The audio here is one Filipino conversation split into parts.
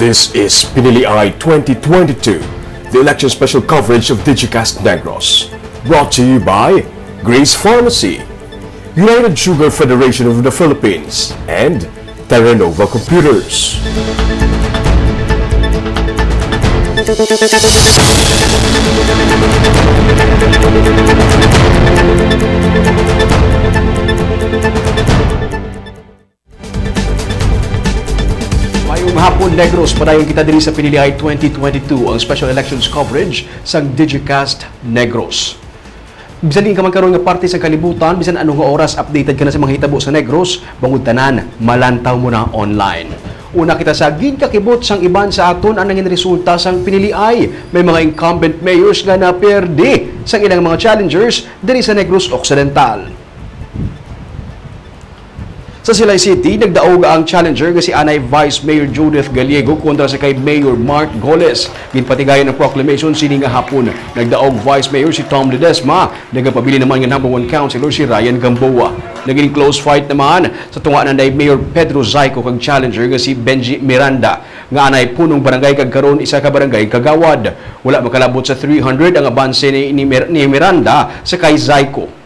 This is Pinili Eye 2022, the election special coverage of Digicast Negros. Brought to you by Grace Pharmacy, United Sugar Federation of the Philippines, and Terranova Computers. Mayong hapon, Negros, padayon kita diri sa Pinili Eye 2022, ang special elections coverage sa Digicast Negros. Bisan din ka man karon nga parte sa kalibutan, bisan anong oras updated ka na sa mga hitabo sa Negros, bangod tanan, malantaw mo na online. Una kita sa ginkakibot sang iban sa aton ang nangin resulta sang Pinili Eye. May mga incumbent mayors nga naperde sang ilang mga challengers diri sa Negros Occidental. Sa Silay City, nagdaog ang challenger nga si Anay Vice Mayor Judith Gallego kontra sa kay Mayor Mark Goles. Ginpatigayon ng proclamation sini nga hapon. Nagdaog Vice Mayor si Tom Ledesma. Nagapabili naman nga #1 councilor si Ryan Gamboa. Naging close fight naman sa tunga na Mayor Pedro Zayco kag challenger nga si Benji Miranda. Nga anay punong barangay kag karon isa ka barangay kagawad. Wala makalabot sa 300 ang abanse ni Miranda sa kay Zayco.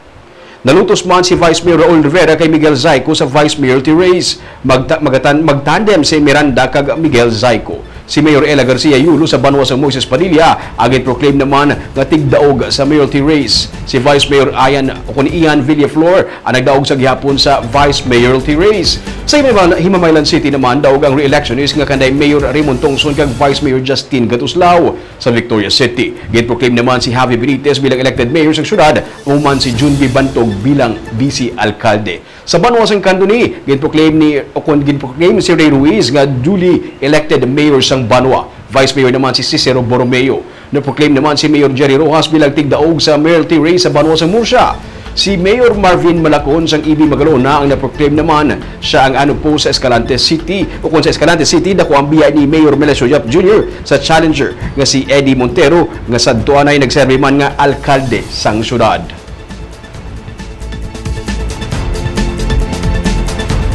Nalutos man si Vice Mayor Raul Rivera kay Miguel Zayco sa Vice Mayoralty race. Magtandem si Miranda kag Miguel Zayco. Si Mayor Ella Garcia Yulo sa Banwa sa Moises Padilla agad proclaim naman nga tigdaog sa mayoralty race. Si Vice Mayor Ian Villaflor ang nagdaog sa gihapon sa Vice Mayoralty race. Sa Himamaylan City naman daog ang re-election is nga kanday Mayor Raymond Tongson kag Vice Mayor Justin Gatuslao. Sa Victoria City, gin-proclaim naman si Javi Benitez bilang elected mayor sa syudad, uman si Junbi Bantog bilang vice alkalde. Sa Banwa sang Candoni, gin-proclaim si Ray Ruiz nga duly elected mayor sang Banwa. Vice Mayor naman si Cicero Borromeo. Na-proclaim naman si Mayor Jerry Rojas bilang tigdaog sa mayoralty race sa Banwa sang Murcia. Si Mayor Marvin Malacon sang EB Magalona ang na-proclaim naman siya ang po sa Escalante City. O kung sa Escalante City, dako ang biya ni Mayor Melesio Yap Jr. sa challenger nga si Eddie Montero nga sadtuan ay nagserve man nga alkalde sang syudad.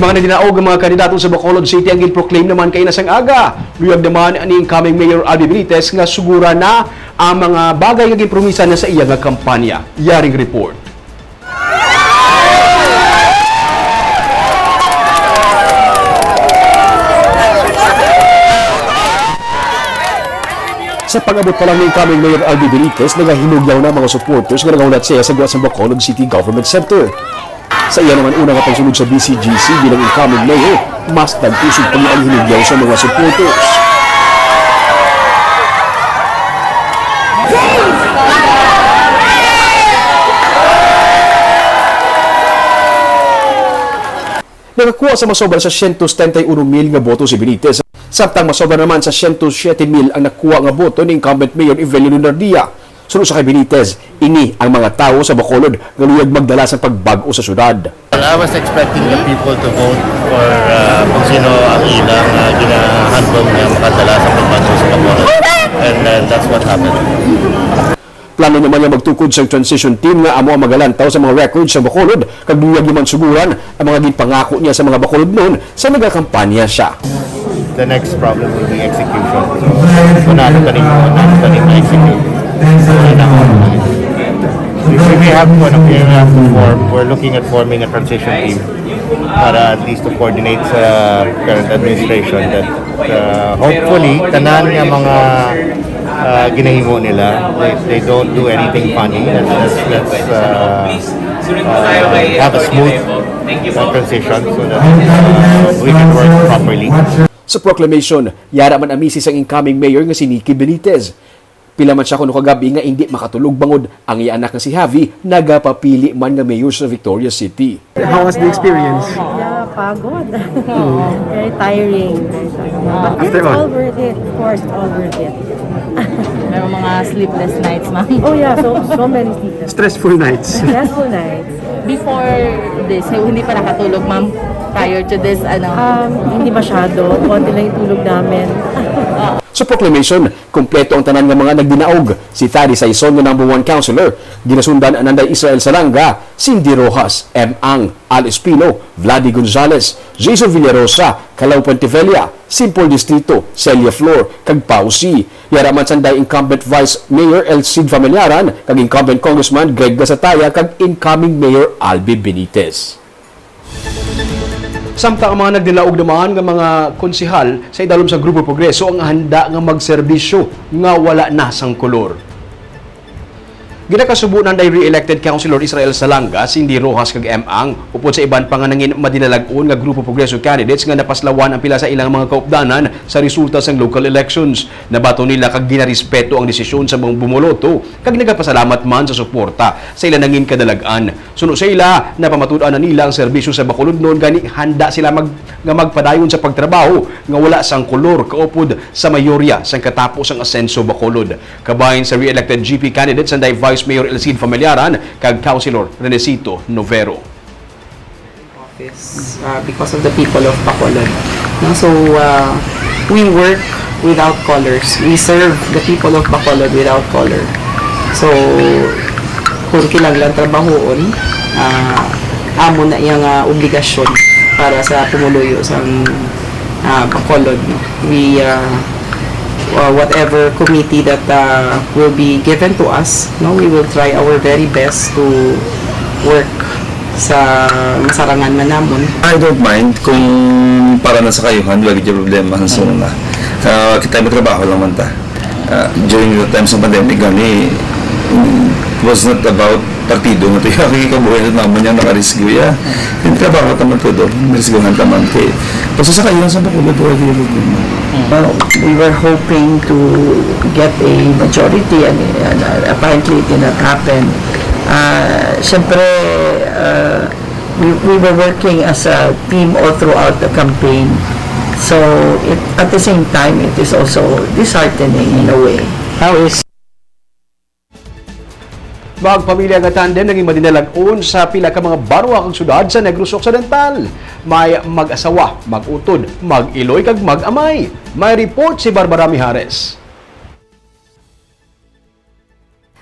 Mga nagdinaog ang mga kandidato sa Bacolod City ang gin-proclaim naman kay nasang aga. Luyag naman ni incoming Mayor Albi Benitez nga sugura na ang mga bagay nga ginpromisa na sa iya nga kampanya. Yaring report. Sa pag-abot pa lang ni incoming Mayor Albi Benitez, nagahinugyaw na mga supporters nga nangulat siya sa guwas ng Bacolod City Government Center. Sa iya naman unang pagsunod sa BCGC bilang incoming mayor, mas nagtusog pa niya ang hinugyaw sa mga supporters. Nakakuha sa masobra sa 131,000 nga boto si Benitez. Samtang masobra naman sa 107,000 ang nakuha nga boto ni incumbent Mayor Evelyn Lunardia. Sunod sa kay Benitez, ini ang mga tao sa Bacolod nga luyag magdala sa pagbago sa syudad. I was expecting the people to vote for kung sino ang ilang ginahandog na makadala sa pagbago sa Bacolod. And that's what happened. Plano naman niya magtukod sa transition team nga amo ang magalantaw sa mga records sa Bacolod kag luyag naman suguran ang mga ginpangako niya sa mga Bacolod noon sa nagakampanya siya. The next problem will be execution. So, natin ma-execute. We have to form. We're looking at forming a transition team para at least to coordinate sa current administration that hopefully tanan nga mga ginahimo nila, they don't do anything funny. Let's have a smooth transition so that we can work properly. Sa proclamation, yara man ang misis ang incoming mayor nga si Nikki Benitez. Pila man siya kuno kagabi nga hindi makatulog bangod ang iya anak nga si Javi nagapapili man nga mayor sa Victoria City. How was the experience? Yeah, pagod. Very tiring. But After it's all? all worth it. Of course, all worth it. Meron mga sleepless nights, ma'am. Oh yeah, so many sleepless. Stressful nights. Stressful nights. Before this, hindi pa nakatulog, ma'am. Prior to this, Hindi masyado. Konti lang yung tulog namin. Sa proclamation, kumpleto ang tanan nga mga nagdinaog. Si Thady Saison nga number 1 councilor, ginasundan Ananday Israel Salanga, Cindy Rojas, M. Ang, Al Espino, Vladi Gonzales, Jason Villarosa, Calao Pontevelia, Simpol Distrito, Celia Flor, kag Pausi. Yaraman sanday incumbent Vice Mayor El Cid Familiaran, kag incumbent Congressman Greg Gasataya, kag incoming Mayor Albi Benitez. Samtang ang mga nagdilaog naman ng mga konsihal sa idalom sa Grupo Progreso ang handa nga magserbisyo nga wala na sang kolor. Ginakasubo ng re-elected Councilor Israel Salanga, Cindy Rojas kag M. Ang, upod sa iban pangangin madinalagon nga Grupo Progreso candidates nga napaslawan ang pila sa ilang mga kaupdanan sa resulta sa local elections. Nabato nila kag ginarespeto ang desisyon sa mga bumuloto kag nagapasalamat man sa suporta sa ilang nangin kadalagan. Suno sa ila, napamatudan na nila ang serbisyo sa Bacolod noon gani handa sila nga magpadayon sa pagtrabaho nga wala sang kolor kaupod sa mayorya sang katapos ang asenso Bacolod. Kabahin sa re-elected GP candidates and Vice Mayor El Cid Familiaran kag Councilor Renesito Novero. Office because of the people of Bacolod. No? So we work without colors. We serve the people of Bacolod without color. So kung kinahanglan trabahoon, amo na iyang obligasyon para sa pumuluyo sa Bacolod. No? We whatever committee that will be given to us, no, we will try our very best to work sa masarangan man namon. I don't mind kung para na sa kayuhan, wala yung problema sa suna. Kita magtrabaho lang man ta. During the times of pandemic, gani, it was not about partido. Ito yung kikabuhay na naman yung nakarisgo. Yung trabaho naman ito doon, narisgohan naman kayo. Basta sa kayuhan, saan pa kung ito yung problema? We were hoping to get a majority and apparently it did not happen. Siyempre, we were working as a team all throughout the campaign. So, at the same time, it is also disheartening in a way. How is Magpamilya nga tandem naging madinalag-on sa pila ka mga barwa kag syudad sa Negros Occidental. May mag-asawa, mag-utod, mag-iloy kag mag-amay. May report si Barbara Mijares.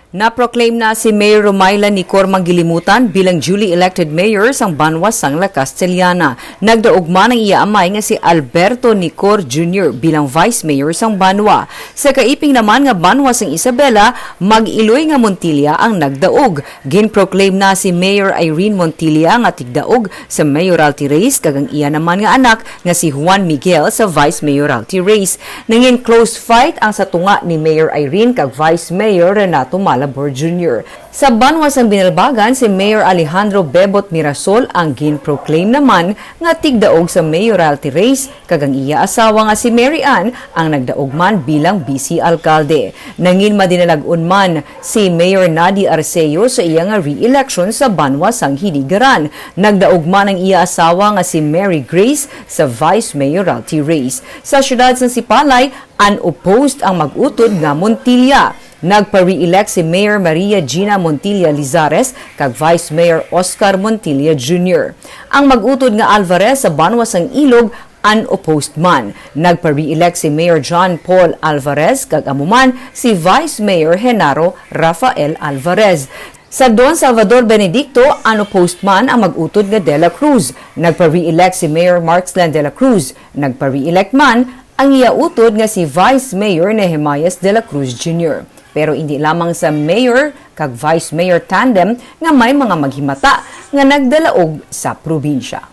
Naproclaim na si Mayor Romayla Nicor Manggilimutan bilang duly elected mayor sang Banwa sang La Castellana. Nagdaugma ng iaamay nga si Alberto Nicor Jr. bilang vice mayor sang Banwa. Sa kaiping naman nga Banwa sang Isabela, mag-iloy nga Montilla ang nagdaog. Ginproclaim na si Mayor Irene Montilla nga tigdaog sa mayoralty race kagang iya naman nga anak nga si Juan Miguel sa vice mayoralty race. Nangin close fight ang sa tunga ni Mayor Irene kag vice mayor Renato Malabor Jr. Sa Banwa sang Binalbagan, si Mayor Alejandro Bebot Mirasol ang ginproclaim naman nga tigdaog sa mayoralty race kagang iya asawa nga si Mary Ann ang nagdaog man bilang vice alkalde. Nangin madinalag-on man si Mayor Nadi Arceo sa iya nga re-election sa Banwa sang Hinigaran. Nagdaog man ang iya asawa nga si Mary Grace sa vice mayoralty race. Sa syudad sang Sipalay, unopposed ang mag-utod nga Montilla. Nagpa-re-elect si Mayor Maria Gina Montilla Lizares kag Vice Mayor Oscar Montilla Jr. Ang mag-utod nga Alvarez sa Banwa sang Ilog unopposed man. Nagpa-re-elect si Mayor John Paul Alvarez kag amuman si Vice Mayor Genaro Rafael Alvarez. Sa Don Salvador Benedicto, unopposed man ang mag-utod nga De La Cruz. Nagpa-re-elect si Mayor Marksland De La Cruz. Nagpa-re-elect man ang iautod nga si Vice Mayor Nehemias De La Cruz Jr. Pero hindi lamang sa mayor kag vice mayor tandem nga may mga maghimata nga nagdalaog sa probinsya.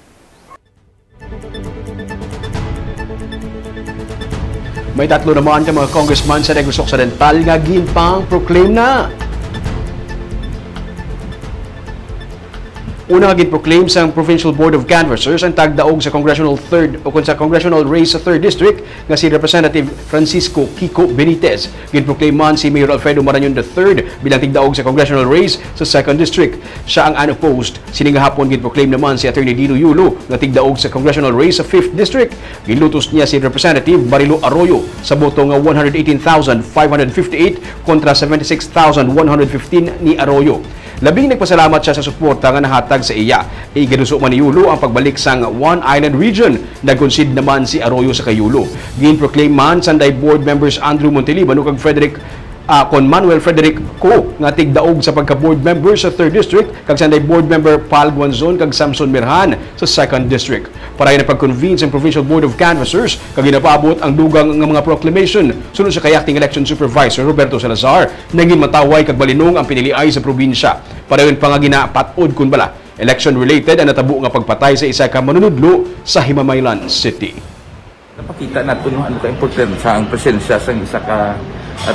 May tatlo naman ka mga congressman sa Negros Occidental nga ginpang proclaim na. Una nga ginproclaim sa Provincial Board of Canvassers ang tagdaog sa congressional race sa 3rd District nga si Representative Francisco Kiko Benitez. Ginproclaim man si Mayor Alfredo Marañon III bilang tigdaog sa congressional race sa 2nd District. Siya ang unopposed. Sining hapon ginproclaim naman si Attorney Dino Yulo nga tigdaog sa congressional race sa 5th District. Ginlutos niya si Representative Barilo Arroyo sa boto nga 118,558 kontra 76,115 ni Arroyo. Labing nagpasalamat siya sa suporta nga nahatag sa iya. Iganuso man ni Yulo ang pagbalik sang One Island Region. Nag-concede naman si Arroyo sa kayulo. Gin-proclaim man Sanday Board members Andrew Monteliban ug kon Manuel Frederic Co nga tigdaog sa pagka-board member sa 3rd District kag Sanday Board member Pal Guanzon kag Samson Mirhan sa 2nd District. Para na pag-convene sa Provincial Board of Canvassers kag ginapaabot ang dugang nga mga proclamation sunod sa kay Acting Election Supervisor Roberto Salazar naging mataway kag balinong ang piniliay sa probinsya. Parayon pa nga ginapatod kun bala election related ang natabo nga pagpatay sa isa ka manunudlo sa Himamaylan City. Napakita nato no ano ka importansya ang presensya sa isa ka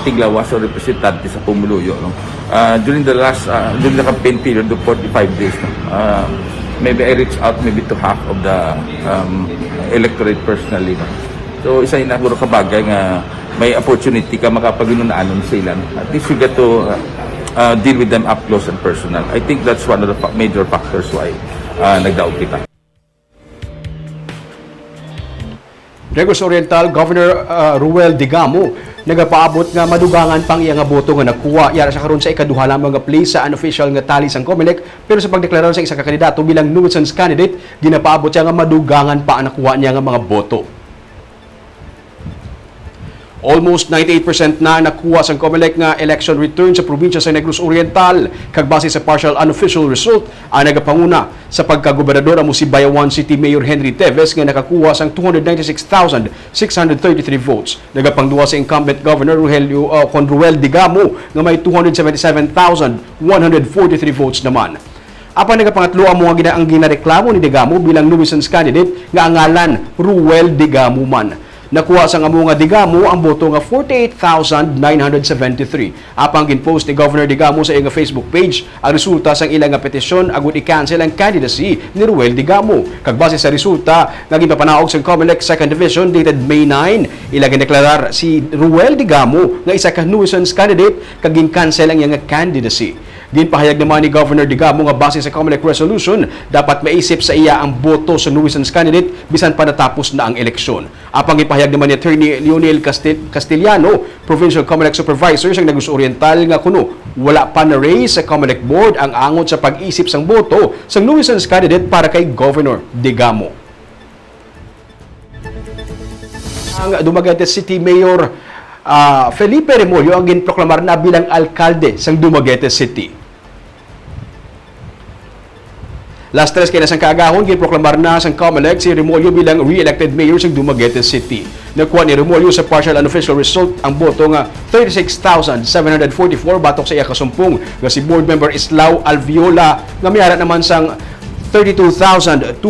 tiglawas o representante sa pumuluyo, no? During the campaign period of 45 days, no? Maybe I reached out maybe to half of the electorate personally, no? So isa na siguro kabagay nga may opportunity ka makapag-inunaanon sa ilan. At least you get to deal with them up close and personal. I think that's one of the major factors why nagdaog kita. Negros Oriental Governor Ruel Digamo nagapaabot nga madugangan pang iya nga boto nga nakuha yara sa karon sa ikaduha lamang nga place sa unofficial nga tally sang COMELEC, pero sa pagdeklarar sa isa ka kandidato bilang nuisance candidate ginapaabot siya nga madugangan pa ang nakuha niya nga mga boto. Almost 98% na nakuha sa COMELEC nga election return sa probinsya sa Negros Oriental. Kag base sa partial unofficial result, ang nagapanguna sa pagkagobernador amo si Bayawan City Mayor Henry Teves nga nakakuha sang 296,633 votes. Nagapangduwa sa incumbent governor Ruel Digamo nga may 277,143 votes naman. Apan nagapangatlo ang mga ginareklamo ni Digamo bilang nuisance candidate nga ang ngalan Ruel Digamo man. Nakuha sa nga Digamo ang boto nga 48,973. Apang ginpost ni Governor Digamo sa iyang Facebook page ang resulta sang ilang nga petisyon agud i-cancel ang candidacy ni Ruel Digamo. Kag base sa resulta nga ginpapanaog sa COMELEC 2nd Division dated May 9, ila gideklarar si Ruel Digamo nga isa ka nuisance candidate kag gin-cancel ang iyang candidacy. Ginpahayag naman ni Governor Digamo nga base sa COMELEC resolution, dapat maisip sa iya ang boto sa nuisance candidate bisan pa natapos na ang eleksyon. Apang ginpahayag naman ni Attorney Leonel Castellano, Provincial COMELEC Supervisor sa Negros Oriental nga kuno wala pa na raise sa COMELEC Board ang angot sa pag-isip sang boto sa nuisance candidate para kay Governor Digamo. Ang Dumaguete City Mayor Felipe Remollo ang ginproklamar na bilang alkalde sang Dumaguete City. Last 3 kay nasang kaagahon, ginproklamar na sang COMELEC si Remollo bilang re-elected mayor sa Dumaguete City. Nakuha ni Remollo sa partial unofficial result ang boto nga 36,744 batok sa iya kasumpong nga si board member Islao Alviola nga miyara naman sang 32,283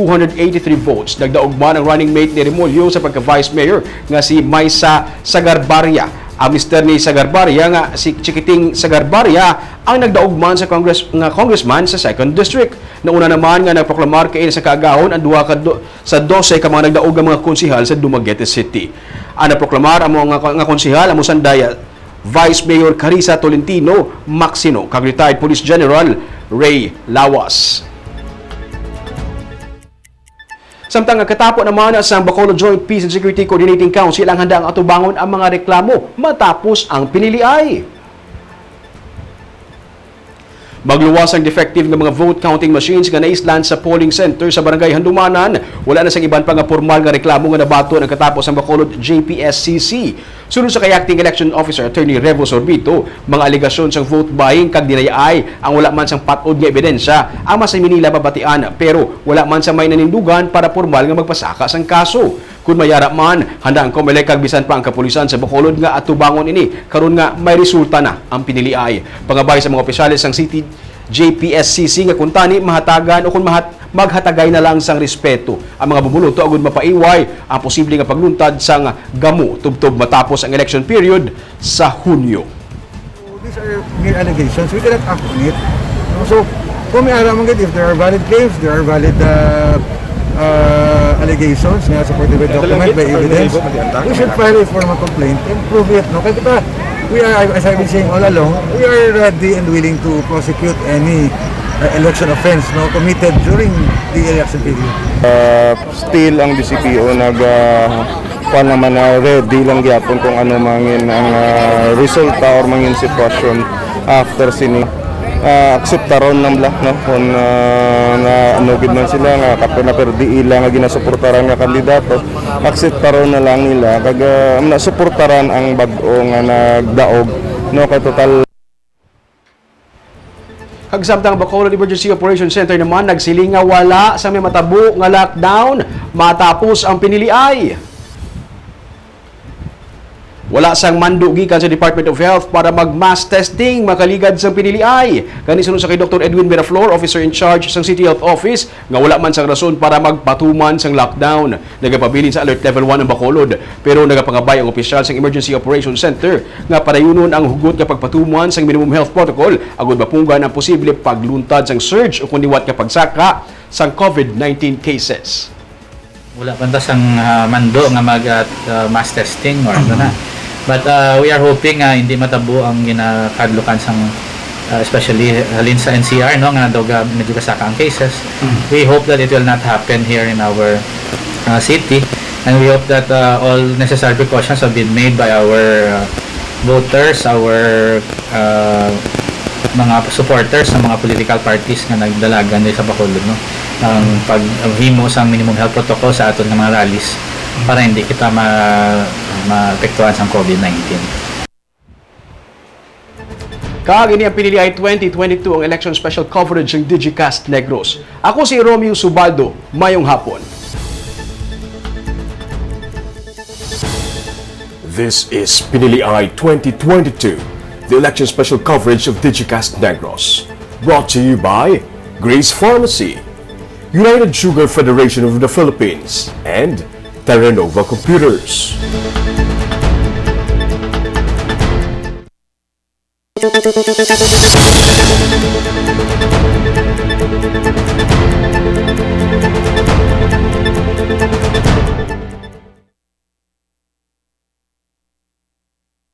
votes. Nagdaog man ang running mate ni Remollo sa pagka-vice mayor nga si Maisa Sagarbarria. Ang mister ni Sagarbarria nga si Chikiting Sagarbarria ang nagdaog man sa congressman sa 2nd District. Nauna naman nga nagproklamar kay sa kaagahon ang duha sa 12 ka mga nagdaog nga mga konsehal sa Dumaguete City. Ang nagproklamar ang mga konsehal amo sandaya Vice Mayor Carissa Tolentino Maxino kag retired Police General Ray Lawas. Samtang katapo naman sa Bacolod Joint Peace and Security Coordinating Council ang handa ang atubangon ang mga reklamo matapos ang piniliay. Magluwas ang defective ng mga vote counting machines nga naisland sa polling center sa Barangay Handumanan. Wala na sa iban pa nga formal nga reklamo nga nabato ang katapos ang Bacolod JPSCC. Sunod sa kay Acting Election Officer Attorney Revo Sorbito, mga aligasyon sang vote buying kag dinayaay ang wala man sang patod nga ebidensya ang Masa Manila babatian, pero wala man sa may nanindugan para formal nga magpasaka sang kaso. Kung mayara man, handa ang COMELEC kag bisan pa ang kapulisan sa Bacolod nga atubangon ini karon nga may resulta na ang piniliay. Pangabay sa mga opisyalis sang City JPSCC nga kuntani mahatagan o kung maghatagay na lang sang respeto ang mga bumunuto agud mapaiway ang posible nga pagluntad sang gamo tubtob matapos ang election period sa Hunyo. These are mere allegations. We cannot act on it. So, kung may aram if there are valid claims, there are valid allegations na supported by document, by evidence, we should file a formal complaint and prove it. No? Kaya we are, as I've been saying all along, we are ready and willing to prosecute any election offense committed during the election period. Still ang DCPO naman na ready lang gyapon kung ano mangin ang resulta or mangin sitwasyon after sini akseptaron ng black no kung na anugid man sila nga kapag na pero di ila nga ginasuportaran nga kandidato, akseptaron na lang nila kag nasuportaran ang bag-o nga nagdaog no kay total. Kagsamtang Bacolod Emergency Operations Center naman nagsiling nga wala sa may matabo nga lockdown matapos ang piniliay. Wala sang mando gikan sa Department of Health para mag-mass testing makaligad sa piniliay. Kani sunod sa kay Dr. Edwin Miraflor, officer in charge sa City Health Office, nga wala man sang rason para magpatuman sang lockdown. Nagapabilin sa Alert Level 1 ang Bacolod, pero nagapangabay ang opisyal sa Emergency Operations Center nga padayunon ang hugot nga pagpatuman sang minimum health protocol agud mapunggan ang posible pagluntad sang surge o kundiwat nga pagsaka sang COVID-19 cases. Wala pa ta sang mando nga mag-mass testing or ano na. But we are hoping hindi matabo ang ginakadlukan sang especially halin sa NCR no nga daw medyo kasaka ang cases. We hope that it will not happen here in our city, and we hope that all necessary precautions have been made by our voters, our mga supporters sa mga political parties nga nagdalagan sa Bacolod no ang paghimo sa minimum health protocol sa aton nga mga rallies para hindi kita maapektuhan sa COVID-19. Kaagini ang pinili ay 2022 ang election special coverage ng Digicast Negros. Ako si Romeo Subaldo, mayong hapon. This is Pinili Ay 2022, the election special coverage of Digicast Negros. Brought to you by Grace Pharmacy, United Sugar Federation of the Philippines, and Terranova Computers.